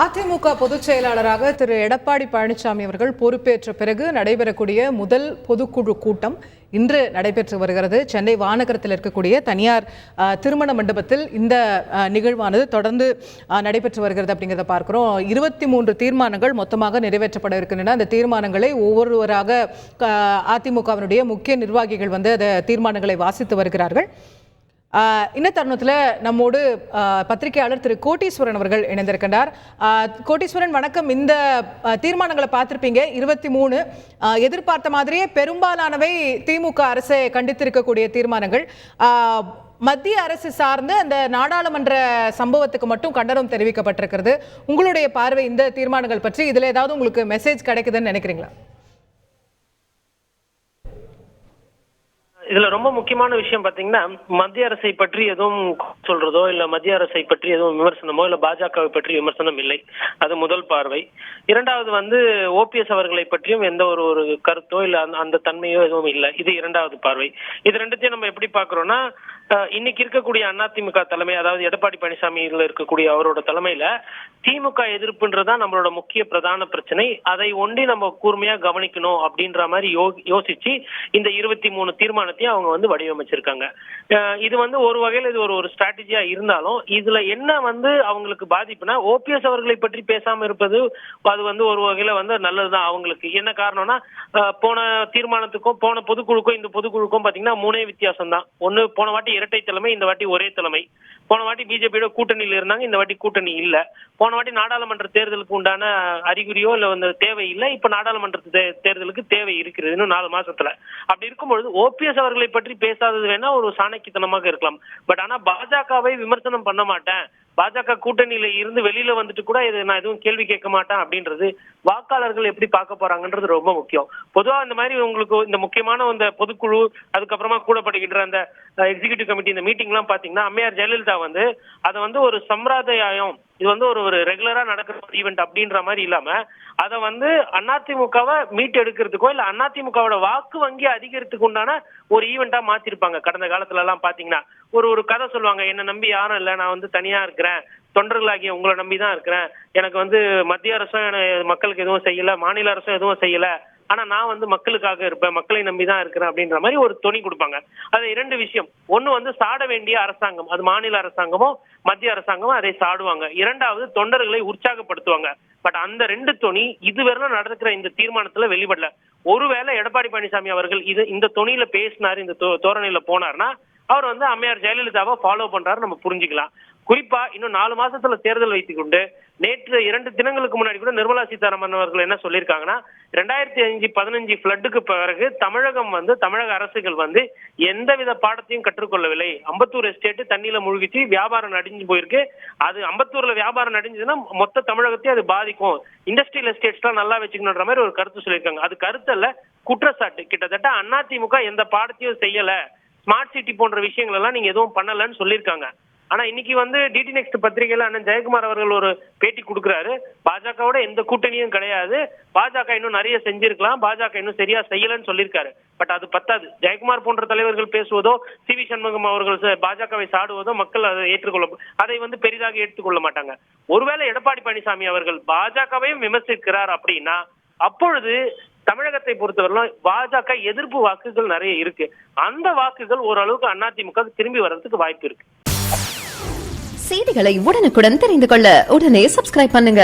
அதிமுக பொதுச் செயலாளராக திரு எடப்பாடி பழனிசாமி அவர்கள் பொறுப்பேற்ற பிறகு நடைபெறக்கூடிய முதல் பொதுக்குழு கூட்டம் இன்று நடைபெற்று வருகிறது. சென்னை வானகரத்தில் இருக்கக்கூடிய தனியார் திருமண மண்டபத்தில் இந்த நிகழ்வானது தொடர்ந்து நடைபெற்று வருகிறது அப்படிங்கிறத பார்க்கிறோம். 23 தீர்மானங்கள் மொத்தமாக நிறைவேற்றப்பட இருக்கின்றன. அந்த தீர்மானங்களை ஒவ்வொருவராக அதிமுகவினுடைய முக்கிய நிர்வாகிகள் அந்த தீர்மானங்களை வாசித்து வருகிறார்கள். இந்த தருணத்தில் நம்மோடு பத்திரிகையாளர் திரு கோட்டீஸ்வரன் அவர்கள் இணைந்திருக்கின்றார். கோட்டீஸ்வரன் வணக்கம். இந்த தீர்மானங்களை பார்த்திருப்பீங்க, 23 எதிர்பார்த்த மாதிரியே பெரும்பாலானவை திமுக அரசை கண்டித்திருக்கக்கூடிய தீர்மானங்கள். மத்திய அரசு சார்ந்த அந்த நாடாளுமன்ற சம்பவத்துக்கு மட்டும் கண்டனம் தெரிவிக்கப்பட்டிருக்கிறது. உங்களுடைய பார்வை இந்த தீர்மானங்கள் பற்றி, இதுல ஏதாவது உங்களுக்கு மெசேஜ் கிடைக்குதுன்னு நினைக்கிறீங்களா? இதுல ரொம்ப முக்கியமான விஷயம் பாத்தீங்கன்னா, மத்திய அரசை பற்றி எதுவும் சொல்றதோ இல்ல மத்திய அரசை பற்றி எதுவும் விமர்சனமோ இல்ல பாஜகவை பற்றி விமர்சனம் இல்லை. அது முதல் பார்வை. இரண்டாவது ஓபிஎஸ் அவர்களை பற்றியும் எந்த ஒரு கருத்தோ இல்ல அந்த தன்மையோ எதுவும் இல்லை. இது இரண்டாவது பார்வை. இது ரெண்டுத்தையும் நம்ம எப்படி பாக்குறோம்னா, இன்னைக்கு இருக்கக்கூடிய அதிமுக தலைமை, அதாவது எடப்பாடி பழனிசாமியில் இருக்கக்கூடிய அவரோட தலைமையில திமுக எதிர்ப்புன்றதான் நம்மளோட முக்கிய பிரதான பிரச்சனை. அதை ஒண்டி நம்ம கூர்மையா கவனிக்கணும் அப்படின்ற மாதிரி யோசிச்சு இந்த 23 தீர்மானத்தையும் அவங்க வடிவமைச்சிருக்காங்க. இது ஒரு வகையில் இது ஒரு ஸ்ட்ராட்டஜியா இருந்தாலும், இதுல என்ன அவங்களுக்கு பாதிப்புனா, ஓபிஎஸ் அவர்களை பற்றி பேசாம இருப்பது அது ஒரு வகையில நல்லதுதான் அவங்களுக்கு. என்ன காரணம்னா, போன தீர்மானத்துக்கும் போன பொதுக்குழுக்கும் இந்த பொதுக்குழுக்கும் பாத்தீங்கன்னா 3 வித்தியாசம் தான். ஒண்ணு, போன வாட்டி இரட்டை தலைமை, இந்த வாட்டி ஒரே தலைமை. போன வாட்டி பிஜேபியோட கூட்டணியில் இருந்தாங்க, இந்த வாட்டி கூட்டணி இல்ல. போன வாட்டி நாடாளுமன்ற தேர்தலுக்கு உண்டான அறிகுறியோ இல்ல தேவை இல்லை. இப்ப நாடாளுமன்ற தேர்தலுக்கு தேவை இருக்கிறது இன்னும் 4 மாசத்துல. அப்படி இருக்கும்பொழுது ஓபிஎஸ் அவர்களை பற்றி பேசாதது வேணா ஒரு சாணக்கியத்தனமாக இருக்கலாம். பட் ஆனா பாஜகவை விமர்சனம் பண்ண மாட்டேன், பாஜக கூட்டணியில இருந்து வெளியில வந்துட்டு கூட இது நான் எதுவும் கேள்வி கேட்க மாட்டேன் அப்படின்றது வாக்காளர்கள் எப்படி பார்க்க போறாங்கன்றது ரொம்ப முக்கியம். பொதுவா இந்த மாதிரி உங்களுக்கு இந்த முக்கியமான இந்த பொதுக்குழு, அதுக்கப்புறமா கூடப்படுகின்ற அந்த எக்ஸிகியூட்டிவ் கமிட்டி, இந்த மீட்டிங் எல்லாம் பாத்தீங்கன்னா, அம்மையார் ஜெயலலிதா அதை ஒரு சம்பிரதாயம், இது ஒரு ரெகுலரா நடக்கிற ஈவெண்ட் அப்படின்ற மாதிரி இல்லாம அதை அதிமுகவை மீட்டு எடுக்கிறதுக்கோ இல்ல அதிமுகவோட வாக்கு வங்கி அதிகரித்துக்கு உண்டான ஒரு ஈவெண்டா மாத்திருப்பாங்க. கடந்த காலத்துல எல்லாம் பாத்தீங்கன்னா ஒரு கதை சொல்லுவாங்க, என்ன நம்பி யாரும் இல்ல, நான் தனியா இருக்கிறேன், தொண்டர்களாகிய உங்களை நம்பிதான் இருக்கிறேன், எனக்கு மத்திய அரசும் மக்களுக்கு எதுவும் செய்யல, மாநில அரசும் எதுவும் செய்யல, ஆனா நான் மக்களுக்காக இருப்பேன், மக்களை நம்பிதான் இருக்கிறேன் அப்படின்ற மாதிரி ஒரு துணி கொடுப்பாங்க. அது 2 விஷயம். ஒண்ணு சாட வேண்டிய அரசாங்கம், அது மாநில அரசாங்கமோ மத்திய அரசாங்கமோ அதை சாடுவாங்க. இரண்டாவது தொண்டர்களை உற்சாகப்படுத்துவாங்க. பட் அந்த 2 துணி இதுவரை நடக்கிற இந்த தீர்மானத்துல வெளிப்படல. ஒருவேளை எடப்பாடி பழனிசாமி அவர்கள் இந்த துணியில பேசினாரு, இந்த தோரணையில போனார்னா, அவர் அம்மையார் ஜெயலலிதாவை ஃபாலோ பண்றாரு நம்ம புரிஞ்சுக்கலாம். குறிப்பா இன்னும் 4 மாசத்துல தேர்தல் வைத்துக் கொண்டு நேற்று 2 தினங்களுக்கு முன்னாடி கூட நிர்மலா சீதாராமன் அவர்கள் என்ன சொல்லியிருக்காங்கன்னா, 2015 ஃபிளட்டுக்கு பிறகு தமிழக அரசுகள் எந்தவித பாடத்தையும் கற்றுக்கொள்ளவில்லை. அம்பத்தூர் எஸ்டேட் தண்ணியில மூழ்கிச்சு, வியாபாரம் நடிஞ்சு போயிருக்கு. அது அம்பத்தூர்ல வியாபாரம் நடிஞ்சதுன்னா மொத்த தமிழகத்தையும் அது பாதிக்கும். இண்டஸ்ட்ரியல் எஸ்டேட்ஸ் எல்லாம் நல்லா வச்சுக்கணுன்ற மாதிரி ஒரு கருத்து சொல்லியிருக்காங்க. அது கருத்தல்ல, குற்றச்சாட்டு. கிட்டத்தட்ட அதிமுக எந்த பாடத்தையும் செய்யல, ஸ்மார்ட் சிட்டி போன்ற விஷயங்கள் எல்லாம் நீங்க எதுவும் பண்ணலன்னு சொல்லியிருக்காங்க. ஆனா இன்னைக்கு டிடி நெக்ஸ்ட் பத்திரிகையில அண்ணன் ஜெயக்குமார் அவர்கள் ஒரு பேட்டி கொடுக்கிறாரு. பாஜகவோட எந்த கூட்டணியும் கிடையாது, பாஜக இன்னும் நிறைய செஞ்சிருக்கலாம், பாஜக இன்னும் சரியா செய்யலன்னு சொல்லியிருக்காரு. பட் அது பத்தாது. ஜெயக்குமார் போன்ற தலைவர்கள் பேசுவதோ, சி.வி. சண்முகம் அவர்கள் பாஜகவை சாடுவதோ மக்கள் அதை அதை பெரிதாக ஏற்றுக்கொள்ள மாட்டாங்க. ஒருவேளை எடப்பாடி பழனிசாமி அவர்கள் பாஜகவையும் விமர்சிக்கிறார் அப்படின்னா, அப்பொழுது தமிழகத்தை பொறுத்தவரை பாஜக எதிர்ப்பு வாக்குகள் நிறைய இருக்கு. அந்த வாக்குகள் ஓரளவுக்கு அதிமுக திரும்பி வர்றதுக்கு வாய்ப்பு இருக்கு. செய்திகளை உடனுக்குடன் தெரிந்து கொள்ள உடனே சப்ஸ்கிரைப் பண்ணுங்க.